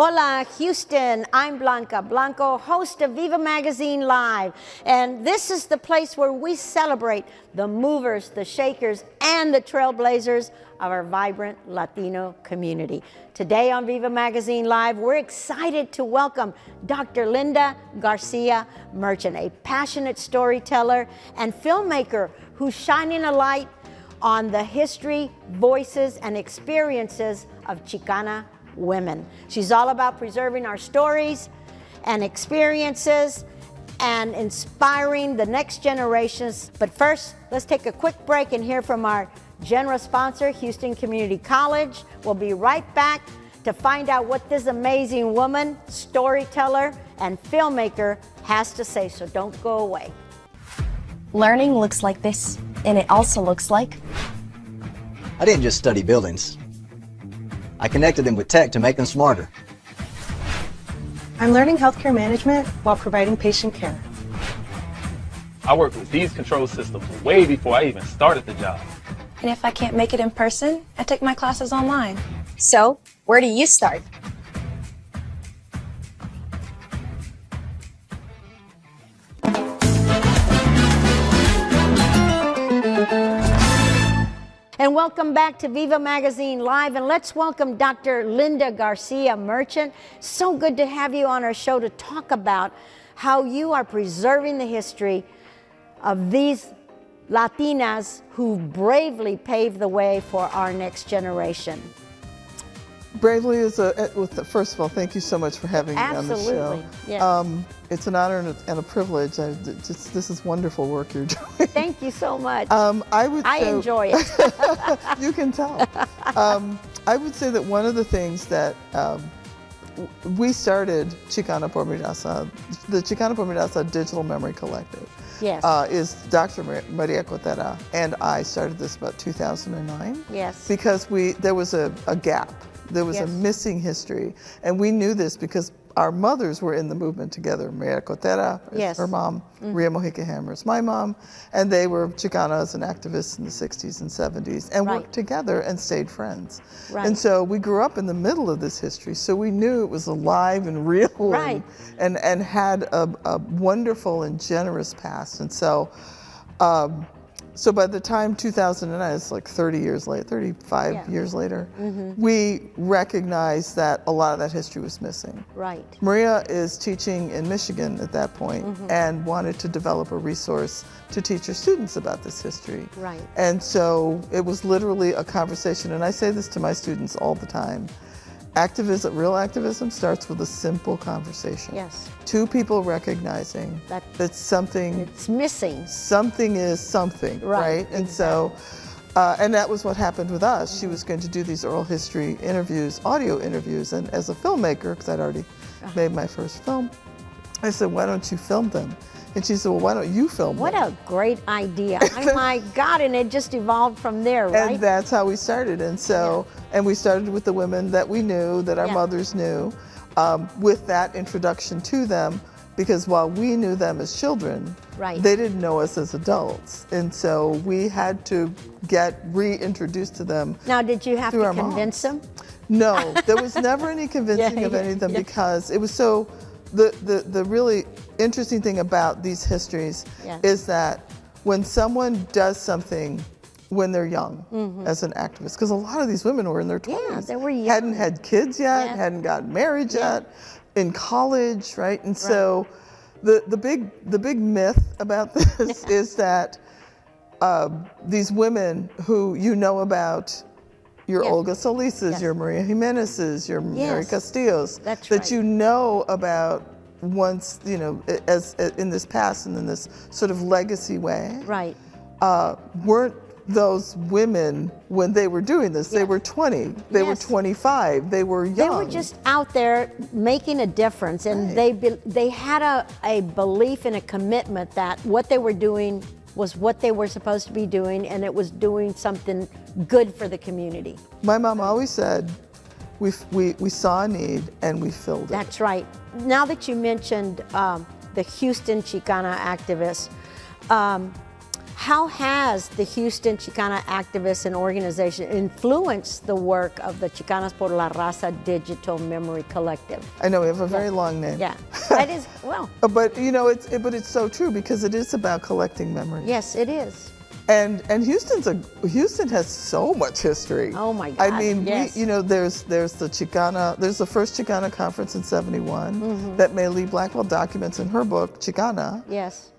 Hola, Houston. I'm Blanca Blanco, host of Viva Magazine Live. And this is the place where we celebrate the movers, the shakers, and the trailblazers of our vibrant Latino community. Today on Viva Magazine Live, we're excited to welcome Dr. Linda Garcia Merchant, a passionate storyteller and filmmaker who's shining a light on the history, voices, and experiences of Chicana women. She's all about preserving our stories and experiences and inspiring the next generations. But first, let's take a quick break and hear from our generous sponsor, Houston Community College. We'll be right back to find out what this amazing woman, storyteller, and filmmaker has to say, so don't go away. Learning looks like this, and it also looks like... I didn't just study buildings. I connected them with tech to make them smarter. I'm learning healthcare management while providing patient care. I worked with these control systems way before I even started the job. And if I can't make it in person, I take my classes online. So, where do you start? And welcome back to Viva Magazine Live, and let's welcome Dr. Linda Garcia Merchant. So good to have you on our show to talk about how you are preserving the history of these Latinas who bravely paved the way for our next generation. Bravely is first of all, thank you so much for having me on the show. Yes. It's an honor and a privilege. This is wonderful work you're doing. Thank you so much. I enjoy it. You can tell. I would say that one of the things that we started Chicana por Mirasa, the Chicana por Mirasa Digital Memory Collective. Yes. Is Dr. Maria Cotera and I started this about 2009. Yes. Because there was a gap. There was a missing history. And we knew this because our mothers were in the movement together. Maria Cotera is her mom, Ria Mojica Hammer is my mom, and they were Chicanas and activists in the 60s and 70s and worked together and stayed friends. Right. And so we grew up in the middle of this history, so we knew it was alive and real and had a wonderful and generous past. And so so by the time 2009, it's like 30 years later, 35 years later, we recognized that a lot of that history was missing. Right. Maria is teaching in Michigan at that point and wanted to develop a resource to teach her students about this history. Right. And so it was literally a conversation, and I say this to my students all the time. Activism, real activism starts with a simple conversation. Yes. Two people recognizing that something... It's missing. Something is something, right? And so, and that was what happened with us. She was going to do these oral history interviews, audio interviews, and as a filmmaker, because I'd already made my first film, I said, why don't you film them? And she said, well, why don't you film them? What a great idea. Oh my God, and it just evolved from there, right? And that's how we started. And so, and we started with the women that we knew, that our mothers knew, with that introduction to them, because while we knew them as children, they didn't know us as adults. And so we had to get reintroduced to them. Now, did you have to convince them? No, there was never any convincing of any of them because it was so, the really interesting thing about these histories is that when someone does something when they're young as an activist, because a lot of these women were in their 20s. Yeah, they were young. Hadn't had kids yet, hadn't gotten married yet, in college, right? And so the big myth about this is that these women who you know about, your Olga Solis's, your Maria Jimenez's, your Mary Castillo's, that you know about once, you know, as in this past and in this sort of legacy way, weren't those women when they were doing this. They were 20, they were 25, they were young. They were just out there making a difference, and they had a belief and a commitment that what they were doing was what they were supposed to be doing, and it was doing something good for the community. My mom always said, we saw a need and we filled it. That's right. Now that you mentioned the Houston Chicana Activists, How has the Houston Chicana Activists and Organization influenced the work of the Chicanas por la Raza Digital Memory Collective? I know we have a very long name. Yeah, that is, well. But you know, it's so true because it is about collecting memories. Yes, it is. And Houston has so much history. Oh my God! I mean, yes. there's the first Chicana conference in '71 that Maylee Blackwell documents in her book Chicana. Yes.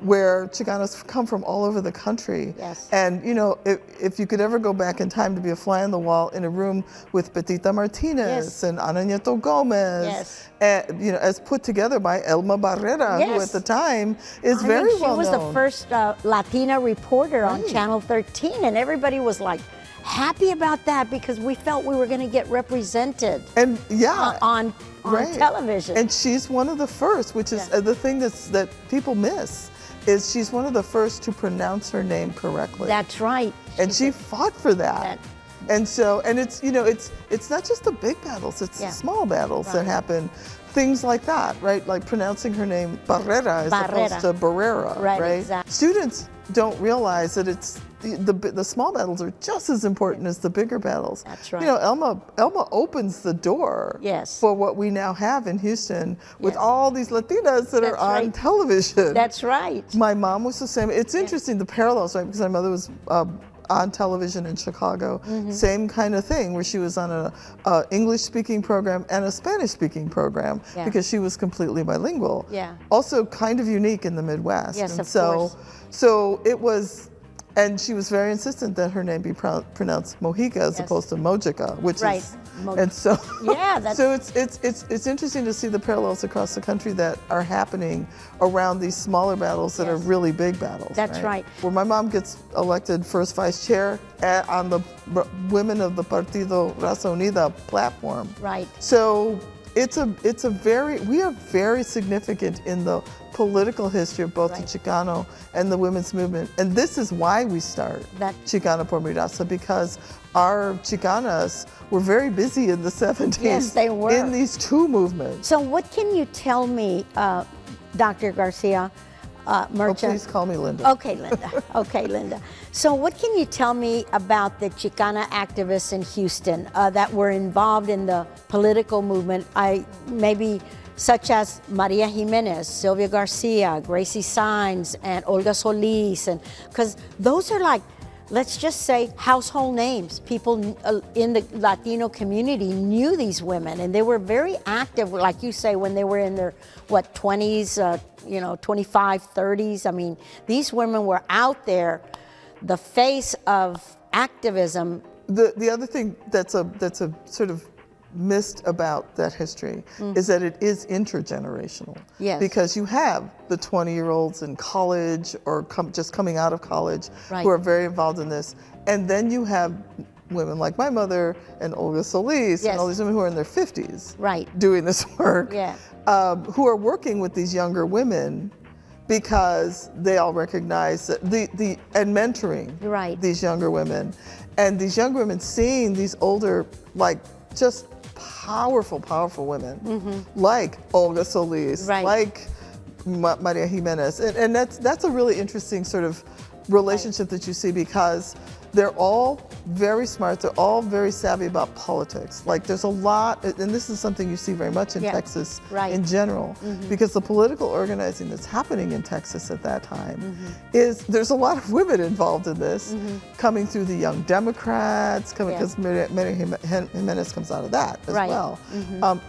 Where Chicanas come from all over the country. Yes. And you know, if you could ever go back in time to be a fly on the wall in a room with Petita Martinez Yes. and Ana Nieto Gomez, Yes. you know, as put together by Elma Barrera, who Yes. at the time is I very mean, well known. She was the first Latina reporter on Channel 13, and everybody was like happy about that because we felt we were going to get represented. And yeah, on television. And she's one of the first, which is the thing that people miss, is she's one of the first to pronounce her name correctly. That's right. And she fought for that. And so, and it's, you know, it's not just the big battles, it's the small battles that happen. Things like that, right? Like pronouncing her name Barrera as opposed to Barrera, right? Exactly. Students don't realize that it's the small battles are just as important as the bigger battles. That's right. You know, Elma opens the door for what we now have in Houston with all these Latinas that are on television. That's right. My mom was the same. It's interesting, the parallels, right? Because my mother was on television in Chicago, same kind of thing, where she was on a English-speaking program and a Spanish-speaking program because she was completely bilingual. Yeah. Also kind of unique in the Midwest. Yes, and of course. So it was, and she was very insistent that her name be pronounced Mojica as opposed to Mojica, which is, and so so it's interesting to see the parallels across the country that are happening around these smaller battles that are really big battles. That's right. Where my mom gets elected first vice chair on the Women of the Partido Raza Unida platform. Right. So we are very significant in the political history of both the Chicano and the women's movement. And this is why we start Chicana por mi Raza, because our Chicanas were very busy in the 70s. Yes, they were. In these two movements. So what can you tell me, Dr. Garcia, Merchant? Oh, please call me Linda. Okay, Linda. Okay, Linda. So what can you tell me about the Chicana activists in Houston that were involved in the political movement? Maybe such as Maria Jimenez, Sylvia Garcia, Gracie Saenz, and Olga Solis, and because those are like, let's just say, household names. People in the Latino community knew these women, and they were very active, like you say, when they were in their, 20s, 25, 30s. I mean, these women were out there, the face of activism. The other thing that's a sort of missed about that history is that it is intergenerational. Yes. Because you have the 20-year-olds in college or just coming out of college who are very involved in this. And then you have women like my mother and Olga Solis and all these women who are in their 50s doing this work, who are working with these younger women because they all recognize that and mentoring these younger women. And these young women seeing these older, like, just powerful women, like Olga Solis, like Maria Jimenez, and that's a really interesting sort of relationship that you see, because they're all very smart, they're all very savvy about politics. Like, there's a lot, and this is something you see very much in Texas in general, because the political organizing that's happening in Texas at that time is, there's a lot of women involved in this, coming through the Young Democrats, because Maria Jimenez comes out of that as well,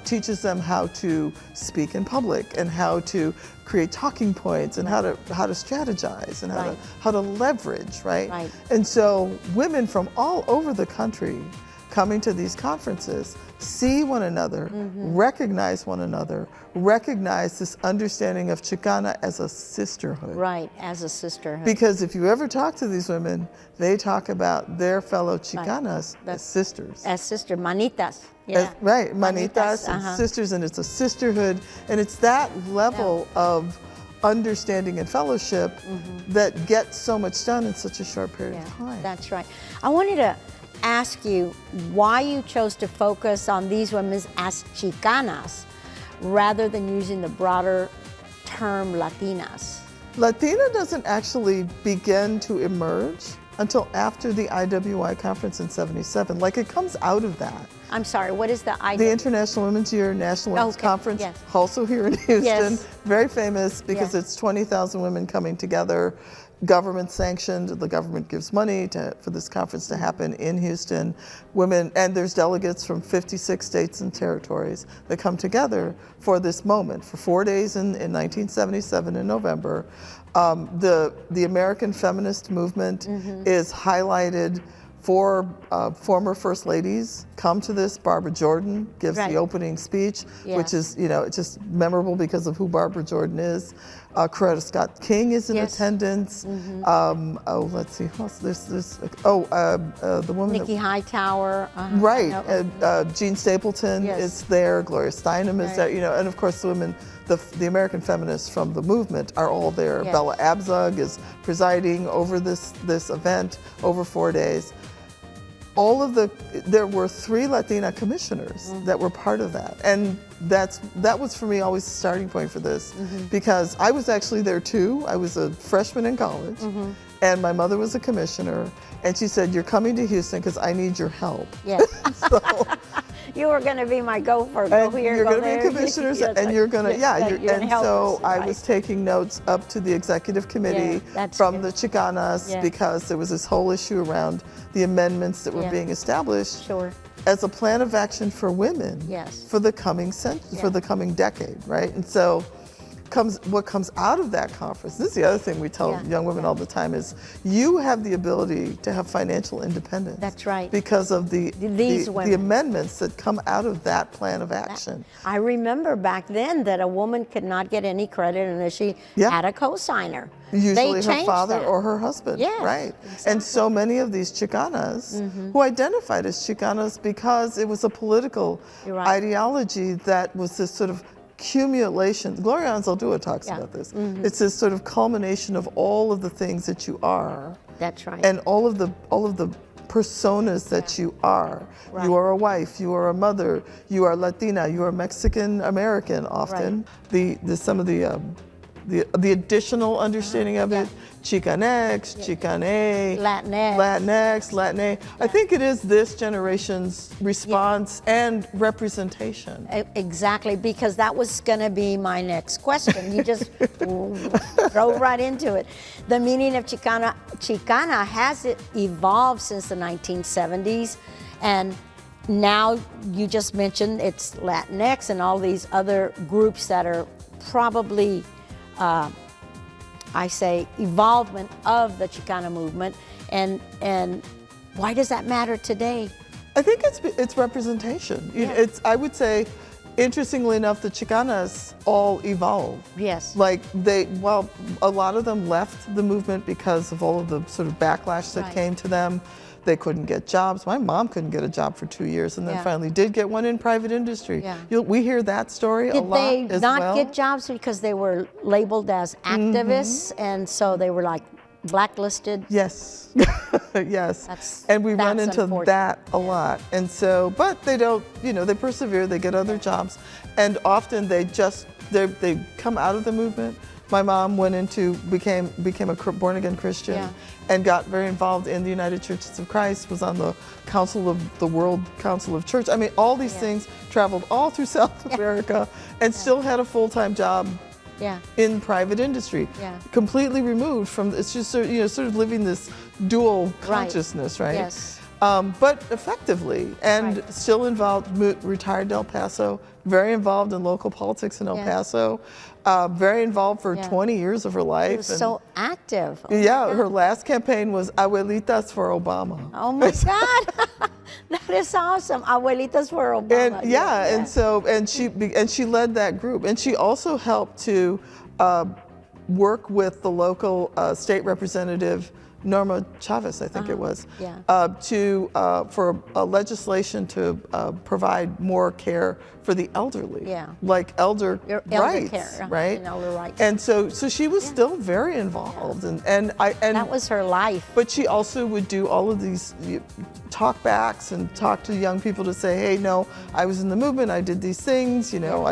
teaches them how to speak in public and how to create talking points and how to strategize and how to leverage, right? And so women from all over the country coming to these conferences see one another, recognize one another, recognize this understanding of Chicana as a sisterhood. Right, as a sisterhood. Because if you ever talk to these women, they talk about their fellow Chicanas as sisters. As sisters, manitas. Yeah. Right, manitas and sisters, and it's a sisterhood, and it's that level of understanding and fellowship that gets so much done in such a short period of time. That's right. I wanted to ask you why you chose to focus on these women as Chicanas rather than using the broader term Latinas. Latina doesn't actually begin to emerge until after the IWI conference in '77. Like, it comes out of that. I'm sorry, what is the The International Women's Year National Women's Conference, yes. also here in Houston. Yes. Very famous because Yes. it's 20,000 women coming together, government sanctioned. The government gives money for this conference to happen in Houston. Women, and there's delegates from 56 states and territories that come together for this moment for 4 days in 1977 in November. The American feminist movement is highlighted. Four former first ladies come to this. Barbara Jordan gives Right. the opening speech, Yeah. which is, it's just memorable because of who Barbara Jordan is. Coretta Scott King is in Yes. attendance. Let's see, who else? The woman Nikki Hightower. Right, No. Jean Stapleton Yes. is there, Gloria Steinem is Right. there, and of course the women, the American feminists from the movement are all there. Yes. Bella Abzug is presiding over this event over 4 days. There were 3 Latina commissioners that were part of that, and that was for me always the starting point for this, because I was actually there too. I was a freshman in college, and my mother was a commissioner, and she said, "You're coming to Houston because I need your help." Yes. So, You were going to be my gopher. Go and here, you're go going to there. be commissioners, Yes, and you're going to, you're gonna and help so us, I right. was taking notes up to the executive committee Yeah, that's from good. the Chicanas, Yeah. because there was this whole issue around the amendments that were Yeah. being established Sure. as a plan of action for women Yes. for the coming for the coming decade, right? And so what comes out of that conference, this is the other thing we tell Yeah. young women all the time, is you have the ability to have financial independence. That's right. Because of the women. amendments that come out of that plan of action. I remember back then that a woman could not get any credit unless she Yeah. had a co-signer. Usually They her changed father that. or her husband, Yes, right? And so many of these Chicanas who identified as Chicanas because it was a political You're right. ideology that was this sort of accumulation. Gloria Anzaldúa talks Yeah. about this. It's this sort of culmination of all of the things that you are, That's right. and all of the personas that you are. Right. You are a wife, you are a mother, you are Latina, you are Mexican American often. Some of the additional understanding of it, Chicanx, Chicane, Latinx. Latine. I think it is this generation's response and representation. Exactly, because that was going to be my next question. You just drove right into it. The meaning of Chicana has it evolved since the 1970s, and now you just mentioned it's Latinx and all these other groups that are probably I say evolvement of the Chicana movement, and why does that matter today? I think it's representation. Yeah. I would say, interestingly enough, the Chicanas all evolved. Yes. Like a lot of them left the movement because of all of the sort of backlash that Right. came to them. They couldn't get jobs. My mom couldn't get a job for 2 years, and then Yeah. finally did get one in private industry. Yeah. We hear that story a Did lot they as not well. get jobs because they were labeled as activists, and so they were like blacklisted? Yes, yes. And we run that's into unfortunate. that a lot. And so, but they don't, they persevere, they get other jobs. And often they come out of the movement. My mom became a born-again Christian, Yeah. and got very involved in the United Churches of Christ, was on the World Council of Church. I mean, all these things, traveled all through South America, and still had a full-time job Yeah. in private industry, Yeah. completely removed from. It's just sort of living this dual consciousness, right? Yes. But effectively, and Right. still involved. Retired in El Paso, very involved in local politics in El Yeah. Paso, very involved for 20 years of her life. It was and- so active. Oh my yeah, God. her last campaign was Abuelitas for Obama. Oh my God, that is awesome. Abuelitas for Obama. And and she led that group, and she also helped to work with the local state representative Norma Chavez, I think it was, Yeah. for a legislation to provide more care for the elderly, Yeah. like elder rights, care, right? and elder rights. And so she was still very involved, and That was her life. But she also would do all of these talk backs and talk to young people to say, hey, no, I was in the movement, I did these things, you know,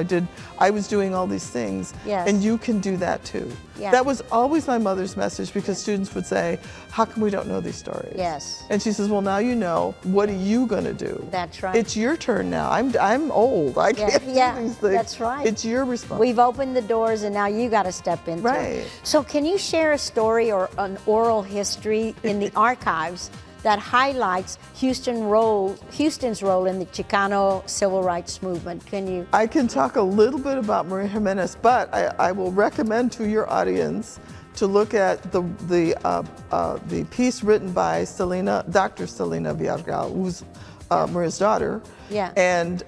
I was doing all these things, Yes. and you can do that too. Yeah. That was always my mother's message, because students would say, how come we don't know these stories? Yes. And she says, well, now you know, what are you gonna do? That's right. It's your turn now. I'm old, I can't do these things. That's right. It's your responsibility. We've opened the doors, and now you got to step into Right. it. So can you share a story or an oral history in the archives that highlights Houston's role in the Chicano civil rights movement? Can you? I can talk a little bit about Maria Jimenez, but I will recommend to your audience to look at the piece written by Dr. Selena Villarreal, who's Maria's daughter, Yeah. and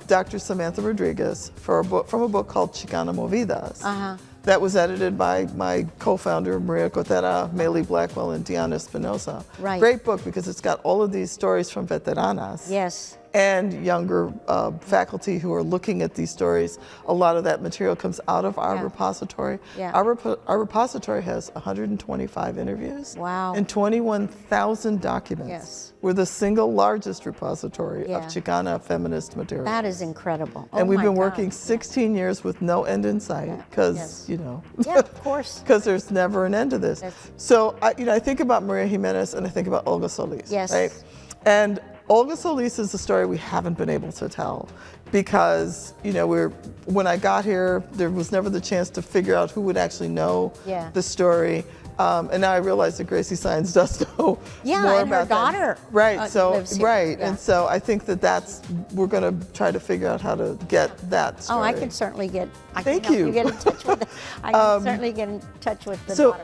Dr. Samantha Rodriguez from a book called Chicana Movidas. That was edited by my co-founder, Maria Cotera, Maylee Blackwell, and Diana Espinosa. Right. Great book, because it's got all of these stories from veteranas. Yes. And younger faculty who are looking at these stories. A lot of that material comes out of our repository. Yeah. Our repository has 125 interviews. Wow. And 21,000 documents. Yes. We're the single largest repository Yeah. of Chicana feminist material. That is incredible. And Oh we've my been God. working 16 years with no end in sight, because, Yes. you know. Yeah, of course. Because there's never an end to this. That's- So, I think about Maria Jimenez, and I think about Olga Solis. Yes. Right? And Olga Solis is a story we haven't been able to tell, because, you know, when I got here, there was never the chance to figure out who would actually know Yeah. the story. And now I realize that Gracie Sines does know Yeah, more and her about that. daughter, Right. lives here. Right. Yeah. And so I think we're going to try to figure out how to get that story. Oh, I can certainly get. I Thank can help you. you get in touch with. I can certainly get in touch with the so daughter.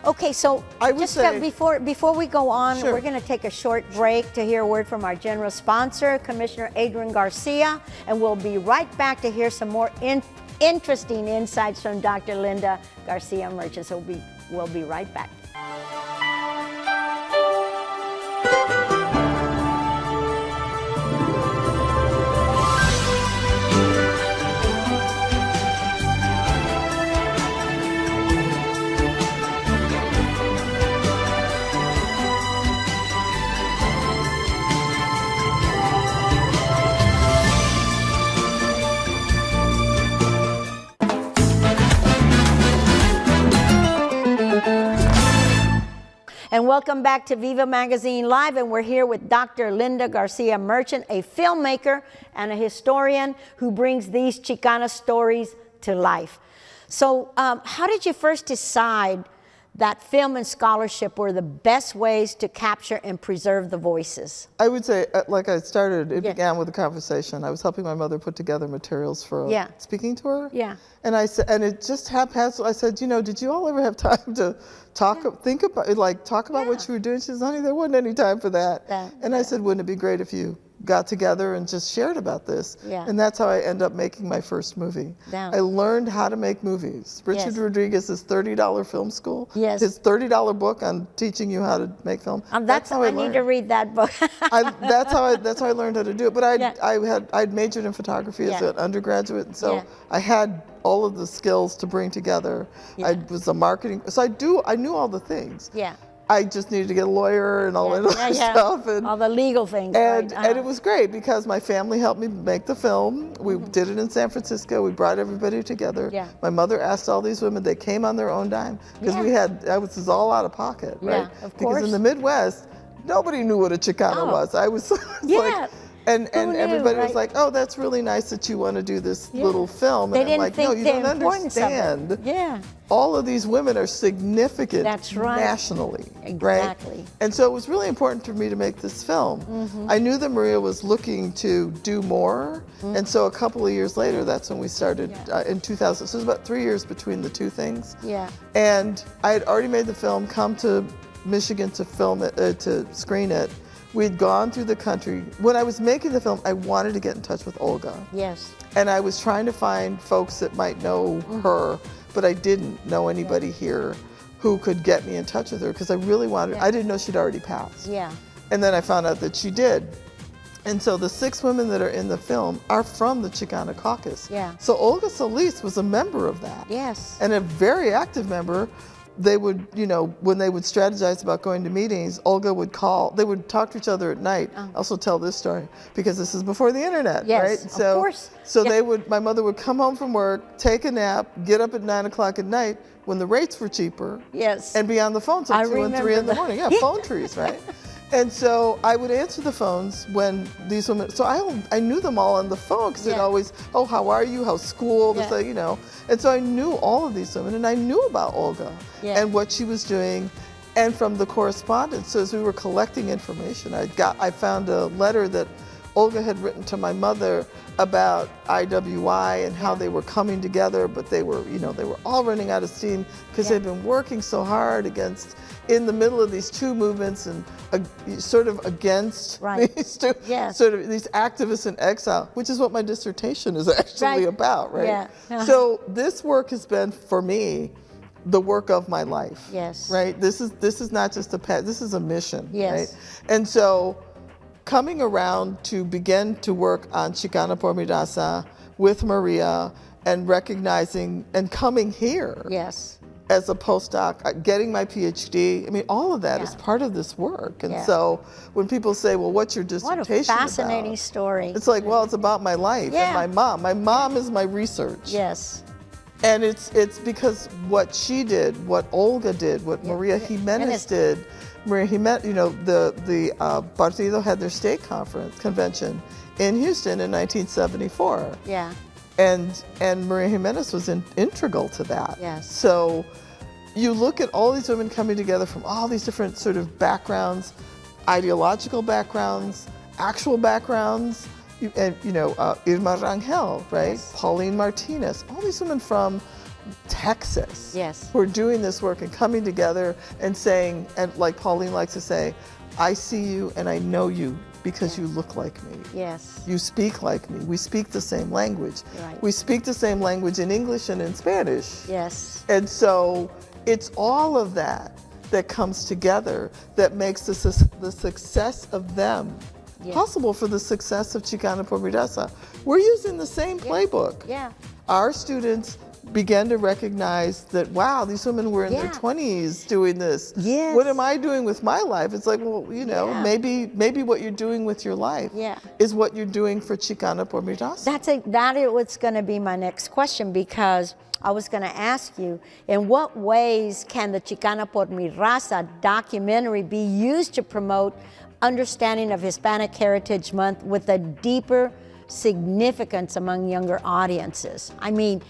Okay, so I would just say- before we go on, Sure. we're going to take a short break to hear a word from our general sponsor, Commissioner Adrian Garcia, and we'll be right back to hear some more interesting insights from Dr. Linda Garcia Merchant. So we'll be right back. And welcome back to Viva Magazine Live, and we're here with Dr. Linda Garcia Merchant, a filmmaker and a historian who brings these Chicana stories to life. So how did you first decide that film and scholarship were the best ways to capture and preserve the voices? I would say, like I started, it began with a conversation. I was helping my mother put together materials for a speaking tour. Yeah. And I said, and it just haphazard. I said, you know, did you all ever have time to talk about what you were doing? She says, honey, there wasn't any time for that. And I said, wouldn't it be great if you got together and just shared about this? Yeah. And that's how I ended up making my first movie. I learned how to make movies. Richard Rodriguez's $30 film school. Yes. His $30 book on teaching you how to make film. That's how I need to read that book. That's how I learned how to do it. But I'd majored in photography as an undergraduate, and so I had all of the skills to bring together. I was a marketing, so I knew all the things. Yeah. I just needed to get a lawyer and all that other stuff. And all the legal things. And it was great because my family helped me make the film. We did it in San Francisco. We brought everybody together. Yeah. My mother asked all these women, they came on their own dime because this was all out of pocket, right? Of because course. in the Midwest, nobody knew what a Chicana was. I was like, and everybody was like, oh, that's really nice that you want to do this little film. And They I'm like, no, you don't understand. All of these women are significant nationally, right? And so it was really important for me to make this film. I knew that Maria was looking to do more, and so a couple of years later, that's when we started in 2000. So it was about 3 years between the two things. And I had already made the film, come to Michigan to film it, to screen it. We'd gone through the country. When I was making the film, I wanted to get in touch with Olga. And I was trying to find folks that might know her, but I didn't know anybody here who could get me in touch with her because I really wanted, I didn't know she'd already passed. Yeah. And then I found out that she did. And so the 6 women that are in the film are from the Chicana caucus. Yeah. So Olga Solis was a member of that. Yes. And a very active member. They would, you know, when they would strategize about going to meetings, Olga would call, they would talk to each other at night. I also tell this story because this is before the internet, Yes, right? of course. So they would, my mother would come home from work, take a nap, get up at 9 o'clock at night when the rates were cheaper. Yes. And be on the phone till 2 and 3 in the morning. Yeah, phone trees, right? And so I would answer the phones when these women, so I knew them all on the phone because they'd always, oh, how are you? How's school? This, you know. And so I knew all of these women and I knew about Olga and what she was doing and from the correspondence. So as we were collecting information, I found a letter that Olga had written to my mother about IWI and how they were coming together, but they were, you know, they were all running out of steam because they'd been working so hard against, in the middle of these 2 movements and sort of against these 2, sort of these activists in exile, which is what my dissertation is actually about, right? Yeah. So this work has been, for me, the work of my life. Yes. Right? This is not just a pet, this is a mission, yes. right? And so coming around to begin to work on Chicana por mi raza with Maria and recognizing and coming here as a postdoc, getting my PhD, I mean, all of that is part of this work. And so when people say, well, what's your dissertation about? What a fascinating story. It's like, well, it's about my life and my mom. My mom is my research. Yes. And it's because what she did, what Olga did, what Maria Jimenez did. Maria Jimenez, you know, the Partido had their state convention in Houston in 1974. Yeah. And Maria Jimenez was integral to that. Yes. So you look at all these women coming together from all these different sort of backgrounds, ideological backgrounds, actual backgrounds, and, you know, Irma Rangel, right? Yes. Pauline Martinez, all these women from Texas who are doing this work and coming together and saying, and like Pauline likes to say, I see you and I know you because you look like me. Yes. You speak like me. We speak the same language. Right. We speak the same language in English and in Spanish. Yes. And so it's all of that that comes together that makes the success of them possible for the success of Chicana por mi raza. We're using the same playbook. Yeah. Our students began to recognize that, wow, these women were in their 20s doing this. Yes. What am I doing with my life? It's like, well, you know, maybe what you're doing with your life is what you're doing for Chicana por mi raza. That is what's going to be my next question, because I was going to ask you, in what ways can the Chicana por mi raza documentary be used to promote understanding of Hispanic Heritage Month with a deeper significance among younger audiences? I mean,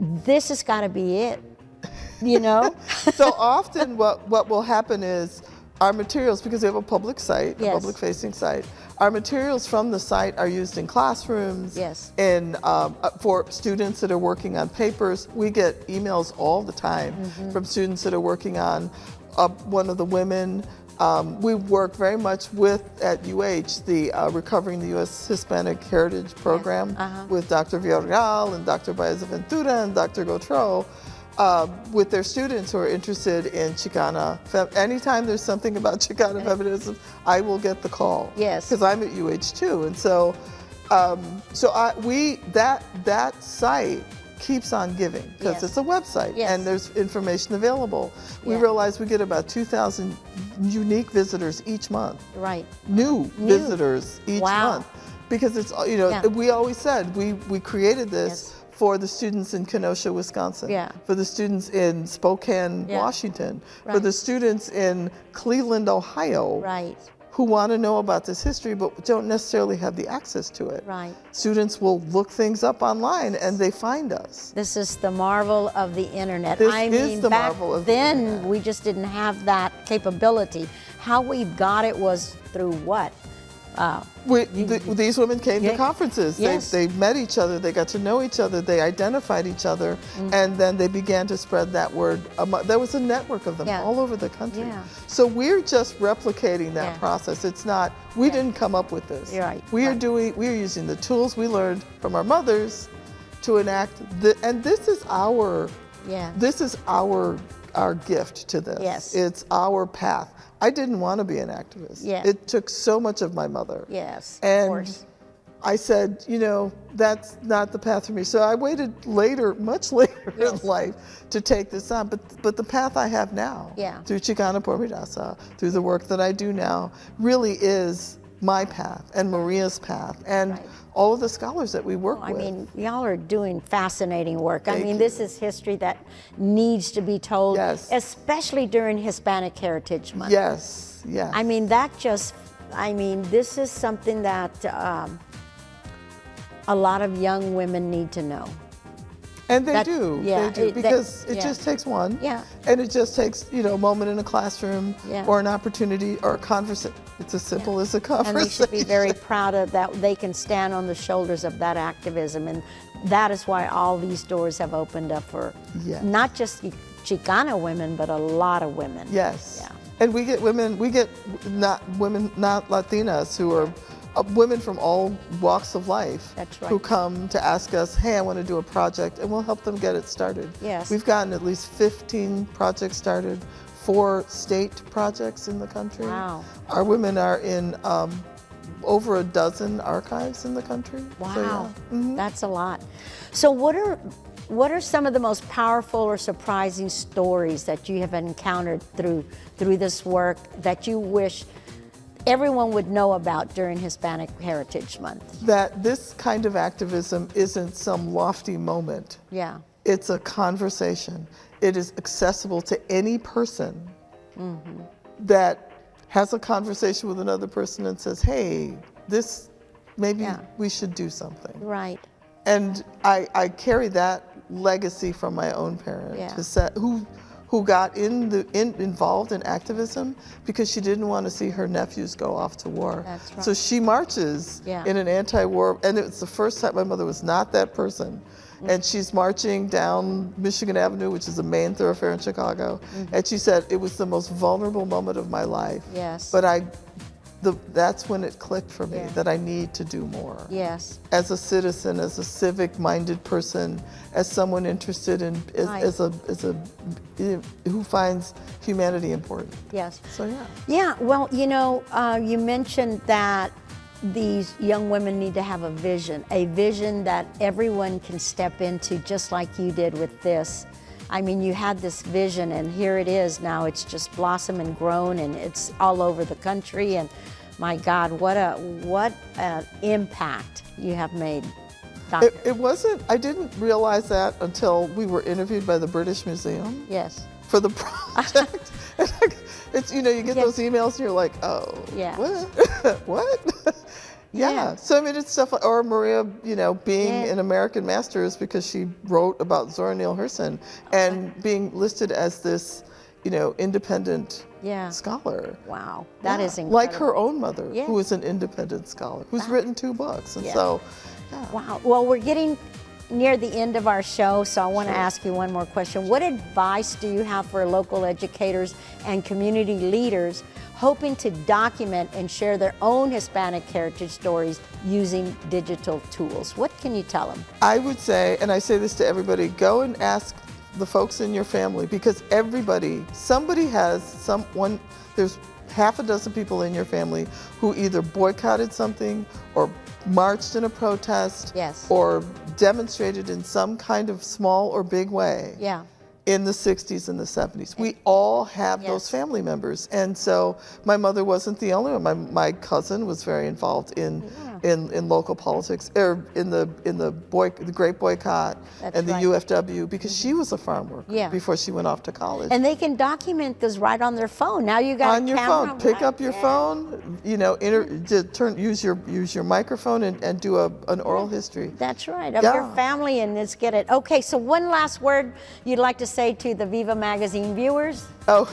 this has got to be it, you know? So often what will happen is our materials, because we have a public site, a public facing site, our materials from the site are used in classrooms, in, for students that are working on papers. We get emails all the time from students that are working on one of the women. We work very much with, at UH, the Recovering the U.S. Hispanic Heritage Program with Dr. Villarreal and Dr. Baez-Ventura and Dr. Gautreaux, with their students who are interested in Chicana. Anytime there's something about Chicana feminism, I will get the call. Yes. Because I'm at UH too. And so, that site keeps on giving because it's a website and there's information available. We realize we get about 2,000 unique visitors each month. Right. New visitors each month. Because it's, you know, we always said we created this for the students in Kenosha, Wisconsin, for the students in Spokane, Washington, for the students in Cleveland, Ohio. Right. Who want to know about this history but don't necessarily have the access to it. Right. Students will look things up online and they find us. This is the marvel of the internet. This is the marvel of the internet. Then we just didn't have that capability. How we got it was through what? These women came to conferences. They met each other, they got to know each other, they identified each other, and then they began to spread that word. There was a network of them all over the country. So we're just replicating that process. It's not, we didn't come up with this. We are using the tools we learned from our mothers to enact, and this is our our gift to this. Yes. It's our path. I didn't want to be an activist. Yeah. It took so much of my mother. Yes, of And course. I said, you know, that's not the path for me. So I waited later, much later in life, to take this on. But the path I have now, through Chicana por Mi Raza, through the work that I do now, really is my path and Maria's path and all of the scholars that we work with. I mean, y'all are doing fascinating work. Thank I mean, you. this is history that needs to be told, especially during Hispanic Heritage Month. Yes, yes. I mean, this is something that a lot of young women need to know. And they do, because it yeah. just takes one. Yeah. And it just takes, you know, a moment in a classroom or an opportunity or a conversation. It's as simple as a conversation. And they should be very proud of that. They can stand on the shoulders of that activism. And that is why all these doors have opened up for not just Chicana women, but a lot of women. Yes. Yeah. And we get not Latinas who are women from all walks of life who come to ask us, hey, I want to do a project, and we'll help them get it started. Yes. We've gotten at least 15 projects started, 4 state projects in the country. Wow. Our women are in over a dozen archives in the country. Wow, so, that's a lot. So what are some of the most powerful or surprising stories that you have encountered through this work that you wish everyone would know about during Hispanic Heritage Month? That this kind of activism isn't some lofty moment. Yeah. It's a conversation. It is accessible to any person that has a conversation with another person and says, hey, this, maybe we should do something. Right. And I carry that legacy from my own parent who got involved in activism because she didn't want to see her nephews go off to war. That's right. So she marches in an anti-war, and it's the first time my mother was not that person. And she's marching down Michigan Avenue, which is a main thoroughfare in Chicago. And she said, it was the most vulnerable moment of my life. Yes. But that's when it clicked for me that I need to do more. Yes. As a citizen, as a civic-minded person, as someone interested in, who finds humanity important. Yes. So yeah. Yeah. Well, you know, you mentioned that these young women need to have a vision that everyone can step into, just like you did with this. I mean, you had this vision, and here it is now. It's just blossomed and grown, and it's all over the country. And my God, what an impact you have made, Doctor. It wasn't. I didn't realize that until we were interviewed by the British Museum. Yes. For the project. It's, you know, you get those emails and you're like, oh, what? What? Yeah. So I mean, it's stuff like, or Maria, you know, being an American Masters because she wrote about Zora Neale Hurston and being listed as this, you know, independent scholar. Wow, that is incredible. Like her own mother, who is an independent scholar, who's written 2 books, and so. Wow. Well, we're getting near the end of our show, so I want to ask you one more question. What advice do you have for local educators and community leaders hoping to document and share their own Hispanic heritage stories using digital tools? What can you tell them? I would say, and I say this to everybody, go and ask the folks in your family, because somebody has there's half a dozen people in your family who either boycotted something or marched in a protest or demonstrated in some kind of small or big way in the 60s and the 70s. We all have those family members. And so my mother wasn't the only one. My cousin was very involved in local politics, or in the Great Boycott and the UFW, because she was a farm worker before she went off to college. And they can document this right on their phone. Now you got on your phone. Pick up your phone, you know, use your microphone and do an oral history. That's right, of your family, and let's get it. Okay, so one last word you'd like to say to the Viva magazine viewers? Oh,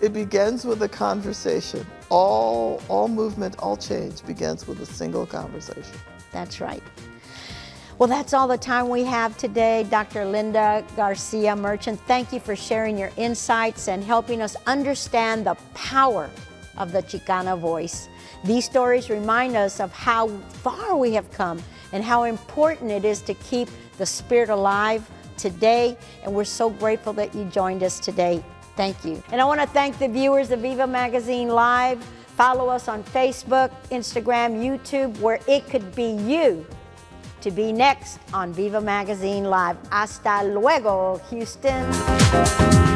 it begins with a conversation. All movement, all change begins with a single conversation. That's right. Well, that's all the time we have today. Dr. Linda Garcia Merchant, thank you for sharing your insights and helping us understand the power of the Chicana voice. These stories remind us of how far we have come and how important it is to keep the spirit alive, today, and we're so grateful that you joined us today. Thank you. And I want to thank the viewers of Viva Magazine Live. Follow us on Facebook, Instagram, YouTube, where it could be you to be next on Viva Magazine Live. Hasta luego, Houston.